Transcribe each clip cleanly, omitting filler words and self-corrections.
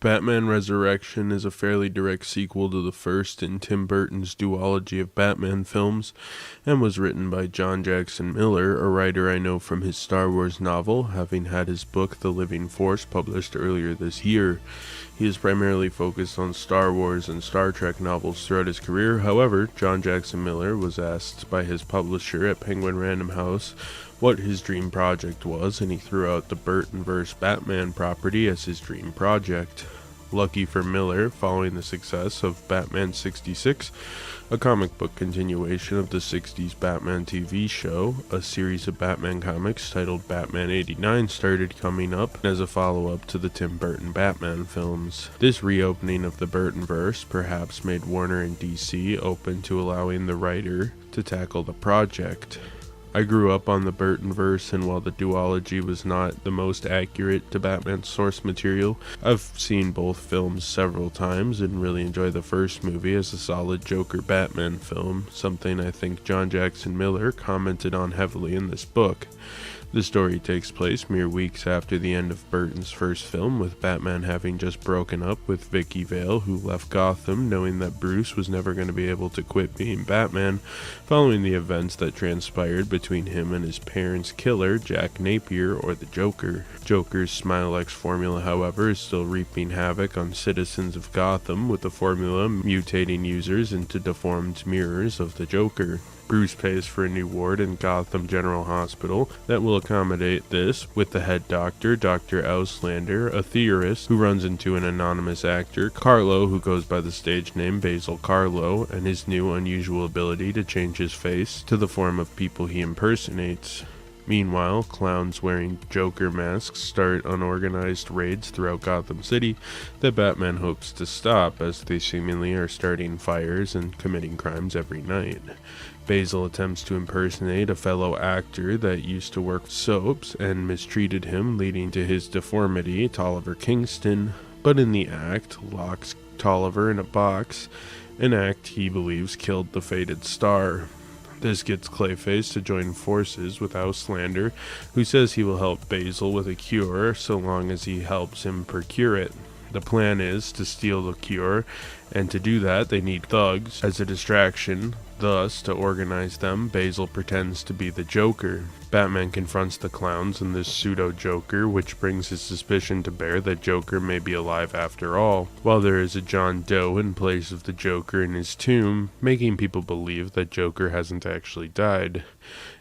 Batman Resurrection is a fairly direct sequel to the first in Tim Burton's duology of Batman films, and was written by John Jackson Miller, a writer I know from his Star Wars novel, having had his book The Living Force published earlier this year. He is primarily focused on Star Wars and Star Trek novels throughout his career. However, John Jackson Miller was asked by his publisher at Penguin Random House what his dream project was, and he threw out the Burton-verse Batman property as his dream project. Lucky for Miller, following the success of Batman 66, a comic book continuation of the 60s Batman TV show, a series of Batman comics titled Batman 89 started coming up as a follow-up to the Tim Burton Batman films. This reopening of the Burtonverse perhaps made Warner and DC open to allowing the writer to tackle the project. I grew up on the Burtonverse, and while the duology was not the most accurate to Batman's source material, I've seen both films several times and really enjoy the first movie as a solid Joker Batman film, something I think John Jackson Miller commented on heavily in this book. The story takes place mere weeks after the end of Burton's first film, with Batman having just broken up with Vicki Veil, who left Gotham knowing that Bruce was never going to be able to quit being Batman, following the events that transpired between him and his parents' killer, Jack Napier, or the Joker. Joker's Smile X formula, however, is still reaping havoc on citizens of Gotham, with the formula mutating users into deformed mirrors of the Joker. Bruce pays for a new ward in Gotham General Hospital that will accommodate this, with the head doctor, Dr. Auslander, a theorist who runs into an anonymous actor, Carlo, who goes by the stage name Basil Carlo, and his new unusual ability to change his face to the form of people he impersonates. Meanwhile, clowns wearing Joker masks start unorganized raids throughout Gotham City that Batman hopes to stop, as they seemingly are starting fires and committing crimes every night. Basil attempts to impersonate a fellow actor that used to work with soaps and mistreated him, leading to his deformity, Tolliver Kingston, but in the act locks Tolliver in a box, an act he believes killed the fated star. This gets Clayface to join forces with Auslander, who says he will help Basil with a cure so long as he helps him procure it. The plan is to steal the cure, and to do that they need thugs as a distraction. Thus, to organize them, Basil pretends to be the Joker. Batman confronts the clowns and this pseudo-Joker, which brings his suspicion to bear that Joker may be alive after all, while there is a John Doe in place of the Joker in his tomb, making people believe that Joker hasn't actually died.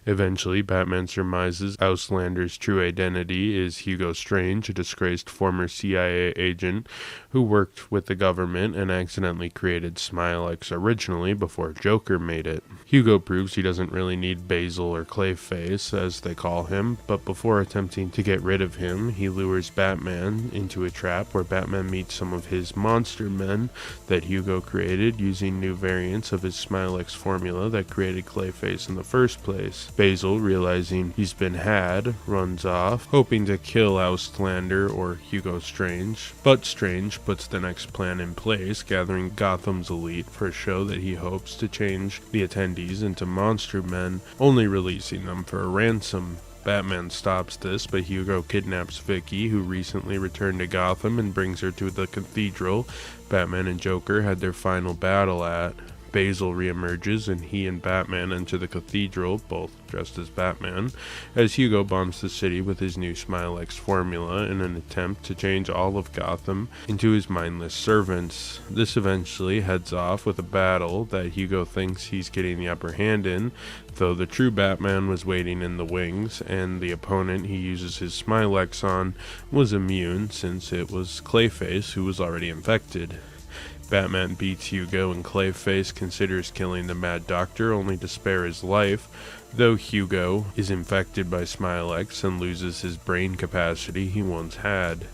Eventually, Batman surmises Auslander's true identity is Hugo Strange, a disgraced former CIA agent who worked with the government and accidentally created Smile X originally before Joker made it. Hugo proves he doesn't really need Basil or Clayface, as they call him, but before attempting to get rid of him, he lures Batman into a trap where Batman meets some of his monster men that Hugo created using new variants of his Smile X formula that created Clayface in the first place. Basil, realizing he's been had, runs off, hoping to kill Auslander or Hugo Strange, but Strange puts the next plan in place, gathering Gotham's elite for a show that he hopes to change the attendees into monster men, only releasing them for a ransom. Batman stops this, but Hugo kidnaps Vicki, who recently returned to Gotham, and brings her to the cathedral Batman and Joker had their final battle at. Basil reemerges, and he and Batman enter the cathedral, both dressed as Batman, as Hugo bombs the city with his new Smile X formula in an attempt to change all of Gotham into his mindless servants. This eventually heads off with a battle that Hugo thinks he's getting the upper hand in, though the true Batman was waiting in the wings, and the opponent he uses his Smile X on was immune, since it was Clayface who was already infected. Batman beats Hugo, and Clayface considers killing the Mad Doctor only to spare his life, though Hugo is infected by Smile X and loses his brain capacity he once had.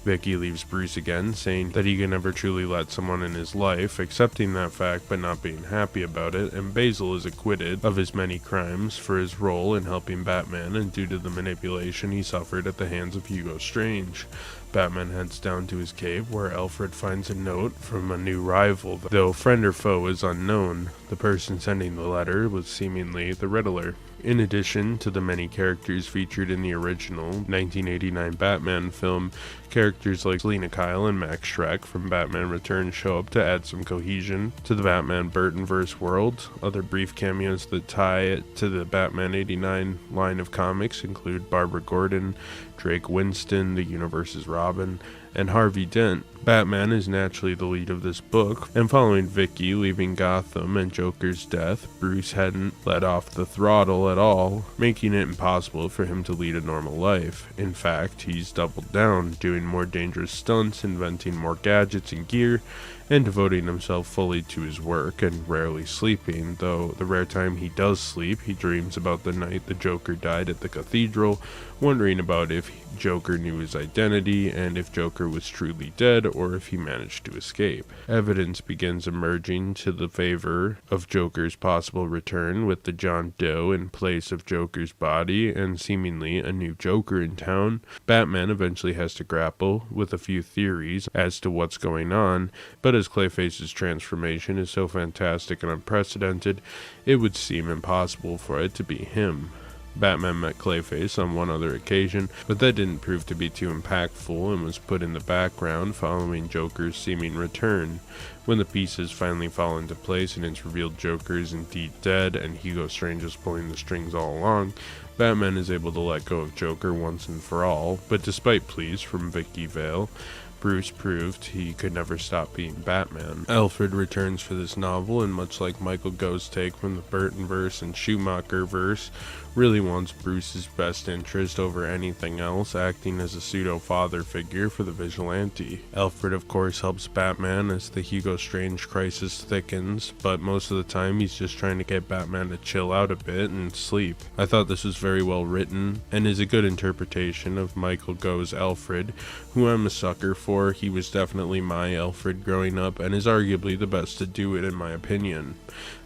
Vicki leaves Bruce again, saying that he can never truly let someone in his life, accepting that fact but not being happy about it, and Basil is acquitted of his many crimes for his role in helping Batman and due to the manipulation he suffered at the hands of Hugo Strange. Batman heads down to his cave, where Alfred finds a note from a new rival, though friend or foe is unknown. The person sending the letter was seemingly the Riddler. In addition to the many characters featured in the original 1989 Batman film, characters like Selina Kyle and Max Schreck from Batman Returns show up to add some cohesion to the Batman Burton-verse world. Other brief cameos that tie it to the Batman 89 line of comics include Barbara Gordon, Drake Winston, the universe's Robin, and Harvey Dent. Batman is naturally the lead of this book, and following Vicki leaving Gotham and Joker's death, Bruce hadn't let off the throttle at all, making it impossible for him to lead a normal life. In fact, he's doubled down, doing more dangerous stunts, inventing more gadgets and gear, and devoting himself fully to his work and rarely sleeping, though the rare time he does sleep, he dreams about the night the Joker died at the cathedral, wondering about if Joker knew his identity and if Joker was truly dead or if he managed to escape. Evidence begins emerging to the favor of Joker's possible return, with the John Doe in place of Joker's body and seemingly a new Joker in town. Batman eventually has to grapple with a few theories as to what's going on, but as Clayface's transformation is so fantastic and unprecedented, it would seem impossible for it to be him. Batman met Clayface on one other occasion, but that didn't prove to be too impactful and was put in the background following Joker's seeming return. When the pieces finally fall into place and it's revealed Joker is indeed dead and Hugo Strange is pulling the strings all along, Batman is able to let go of Joker once and for all, but despite pleas from Vicki Veil, Bruce proved he could never stop being Batman. Alfred returns for this novel, and much like Michael Goe's take from the Burton verse and Schumacher verse, really wants Bruce's best interest over anything else, acting as a pseudo-father figure for the vigilante. Alfred, of course, helps Batman as the Hugo Strange crisis thickens, but most of the time he's just trying to get Batman to chill out a bit and sleep. I thought this was very well written, and is a good interpretation of Michael Goe's Alfred, who I'm a sucker for. He was definitely my Alfred growing up, and is arguably the best to do it in my opinion.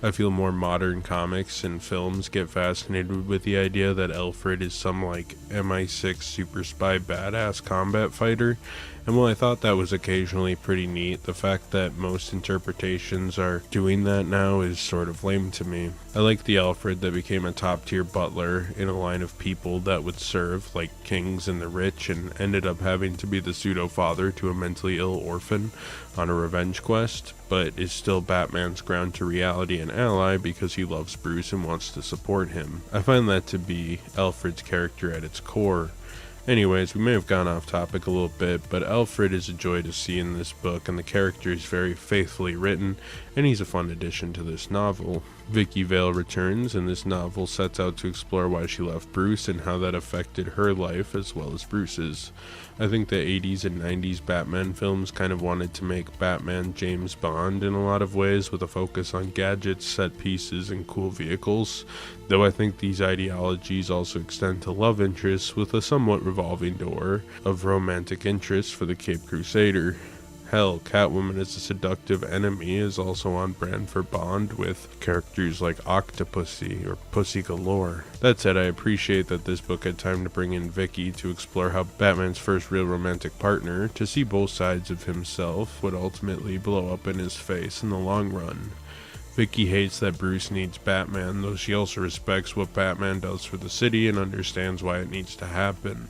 I feel more modern comics and films get fascinated with the idea that Alfred is some like MI6 super spy badass combat fighter, and while I thought that was occasionally pretty neat, the fact that most interpretations are doing that now is sort of lame to me. I like the Alfred that became a top tier butler in a line of people that would serve, like kings and the rich, and ended up having to be the pseudo father to a mentally ill orphan on a revenge quest, but is still Batman's ground to reality and ally because he loves Bruce and wants to support him. I find that to be Alfred's character at its core. Anyways, we may have gone off topic a little bit, but Alfred is a joy to see in this book, and the character is very faithfully written, and he's a fun addition to this novel. Vicki Veil returns, and this novel sets out to explore why she left Bruce and how that affected her life as well as Bruce's. I think the 80s and 90s Batman films kind of wanted to make Batman James Bond in a lot of ways, with a focus on gadgets, set pieces, and cool vehicles, though I think these ideologies also extend to love interests, with a somewhat revolving door of romantic interest for the Caped Crusader. Hell, Catwoman as a seductive enemy is also on brand for Bond, with characters like Octopussy or Pussy Galore. That said, I appreciate that this book had time to bring in Vicki to explore how Batman's first real romantic partner, to see both sides of himself, would ultimately blow up in his face in the long run. Vicki hates that Bruce needs Batman, though she also respects what Batman does for the city and understands why it needs to happen.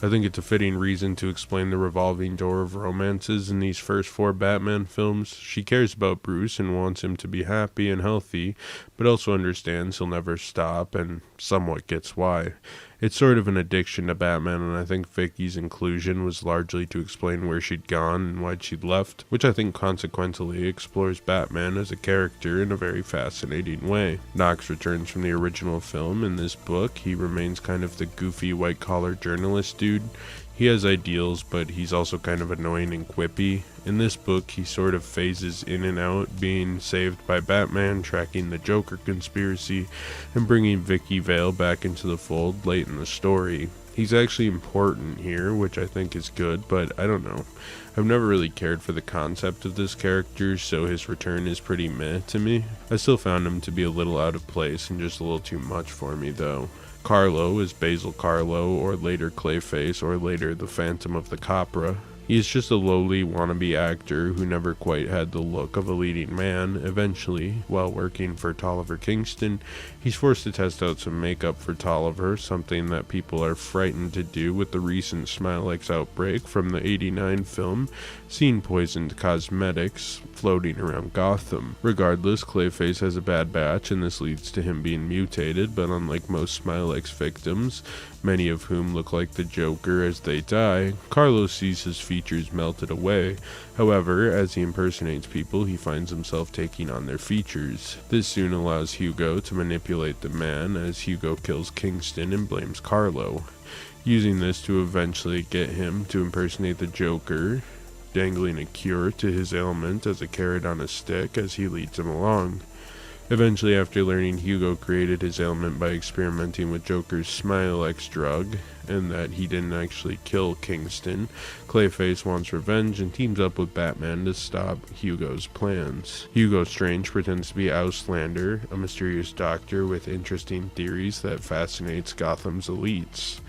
I think it's a fitting reason to explain the revolving door of romances in these first 4 Batman films. She cares about Bruce and wants him to be happy and healthy, but also understands he'll never stop and somewhat gets why. It's sort of an addiction to Batman, and I think Vicki's inclusion was largely to explain where she'd gone and why she'd left, which I think consequently explores Batman as a character in a very fascinating way. Knox returns from the original film. In this book, he remains kind of the goofy white-collar journalist dude. He has ideals, but he's also kind of annoying and quippy. In this book, he sort of phases in and out, being saved by Batman, tracking the Joker conspiracy, and bringing Vicki Veil back into the fold late in the story. He's actually important here, which I think is good, but I don't know. I've never really cared for the concept of this character, so his return is pretty meh to me. I still found him to be a little out of place and just a little too much for me, though. Carlo is Basil Carlo, or later Clayface, or later the Phantom of the Capra. He is just a lowly wannabe actor who never quite had the look of a leading man. Eventually, while working for Tolliver Kingston, he's forced to test out some makeup for Tolliver, something that people are frightened to do with the recent Smilex outbreak from the '89 film, seeing poisoned cosmetics floating around Gotham. Regardless, Clayface has a bad batch, and this leads to him being mutated, but unlike most Smilex victims, many of whom look like the Joker as they die, Carlos sees his features melted away. However, as he impersonates people, he finds himself taking on their features. This soon allows Hugo to manipulate the man, as Hugo kills Kingston and blames Carlo, using this to eventually get him to impersonate the Joker, dangling a cure to his ailment as a carrot on a stick as he leads him along. Eventually, after learning Hugo created his ailment by experimenting with Joker's Smilex drug, and that he didn't actually kill Kingston, Clayface wants revenge and teams up with Batman to stop Hugo's plans. Hugo Strange pretends to be Auslander, a mysterious doctor with interesting theories that fascinates Gotham's elites.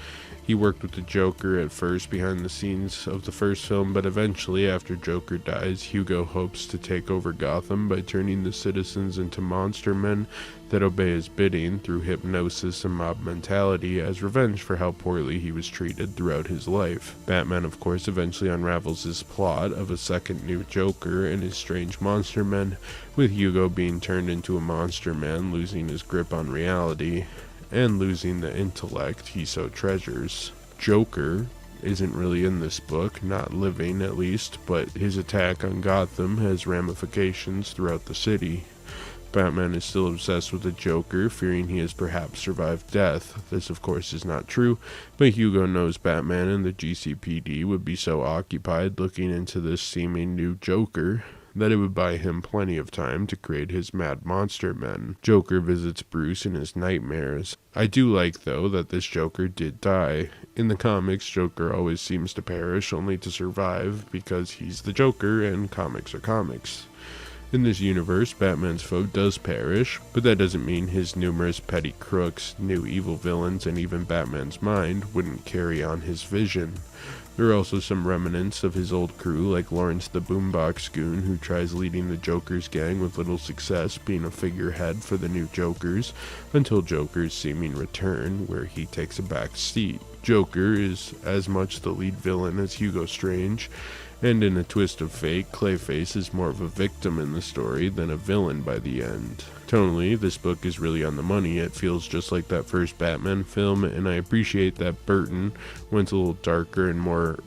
He worked with the Joker at first behind the scenes of the first film, but eventually, after Joker dies, Hugo hopes to take over Gotham by turning the citizens into monster men that obey his bidding through hypnosis and mob mentality as revenge for how poorly he was treated throughout his life. Batman, of course, eventually unravels his plot of a second new Joker and his strange monster men, with Hugo being turned into a monster man, losing his grip on reality and losing the intellect he so treasures. Joker isn't really in this book, not living at least, but his attack on Gotham has ramifications throughout the city. Batman is still obsessed with the Joker, fearing he has perhaps survived death. This, of course, is not true, but Hugo knows Batman and the GCPD would be so occupied looking into this seeming new Joker that it would buy him plenty of time to create his mad monster men. Joker visits Bruce in his nightmares. I do like, though, that this Joker did die. In the comics, Joker always seems to perish only to survive because he's the Joker and comics are comics. In this universe, Batman's foe does perish, but that doesn't mean his numerous petty crooks, new evil villains, and even Batman's mind wouldn't carry on his vision. There are also some remnants of his old crew, like Lawrence the Boombox Goon, who tries leading the Joker's gang with little success, being a figurehead for the new Jokers, until Joker's seeming return, where he takes a back seat. Joker is as much the lead villain as Hugo Strange, and in a twist of fate, Clayface is more of a victim in the story than a villain by the end. Tonally, this book is really on the money. It feels just like that first Batman film, and I appreciate that Burton went a little darker and more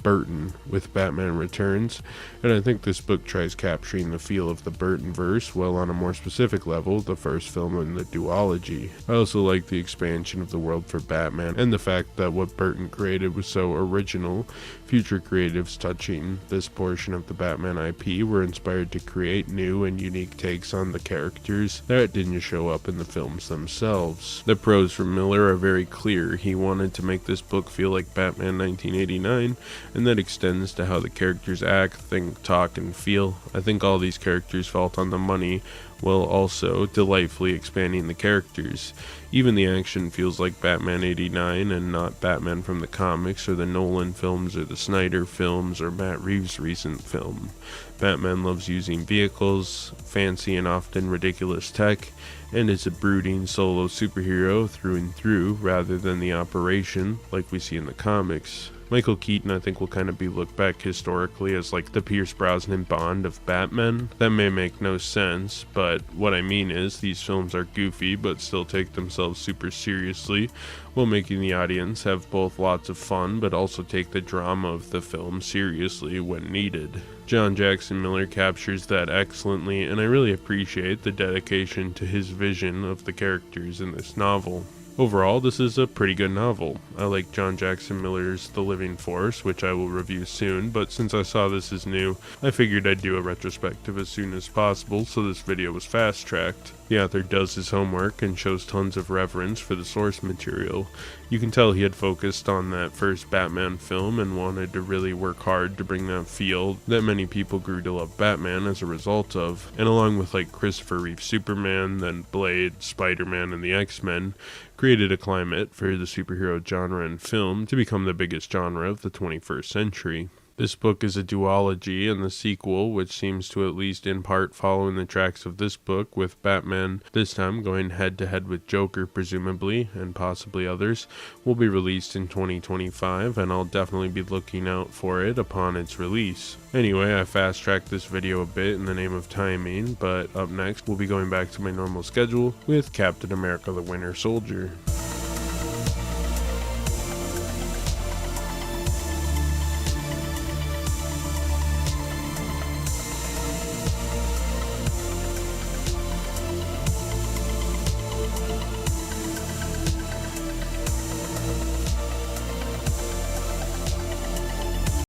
Burton with Batman Returns, and I think this book tries capturing the feel of the Burton verse, while on a more specific level, the first film in the duology. I also like the expansion of the world for Batman, and the fact that what Burton created was so original. Future creatives touching this portion of the Batman IP were inspired to create new and unique takes on the characters that didn't show up in the films themselves. The pros from Miller are very clear. He wanted to make this book feel like Batman 1989, and that extends to how the characters act, think, talk, and feel. I think all these characters felt on the money, while also delightfully expanding the characters. Even the action feels like Batman 89 and not Batman from the comics or the Nolan films or the Snyder films or Matt Reeves' recent film. Batman loves using vehicles, fancy and often ridiculous tech, and is a brooding solo superhero through and through rather than the operation like we see in the comics. Michael Keaton, I think, will kind of be looked back historically as like the Pierce Brosnan Bond of Batman. That may make no sense, but what I mean is these films are goofy but still take themselves super seriously, while making the audience have both lots of fun but also take the drama of the film seriously when needed. John Jackson Miller captures that excellently, and I really appreciate the dedication to his vision of the characters in this novel. Overall, this is a pretty good novel. I like John Jackson Miller's The Living Force, which I will review soon, but since I saw this is new, I figured I'd do a retrospective as soon as possible, so this video was fast-tracked. The author does his homework and shows tons of reverence for the source material. You can tell he had focused on that first Batman film and wanted to really work hard to bring that feel that many people grew to love Batman as a result of. And along with like Christopher Reeve's Superman, then Blade, Spider-Man, and the X-Men, created a climate for the superhero genre in film to become the biggest genre of the 21st century. This book is a duology, and the sequel, which seems to at least in part follow in the tracks of this book, with Batman this time going head-to-head with Joker presumably, and possibly others, will be released in 2025, and I'll definitely be looking out for it upon its release. Anyway, I fast-tracked this video a bit in the name of timing, but up next we'll be going back to my normal schedule with Captain America the Winter Soldier.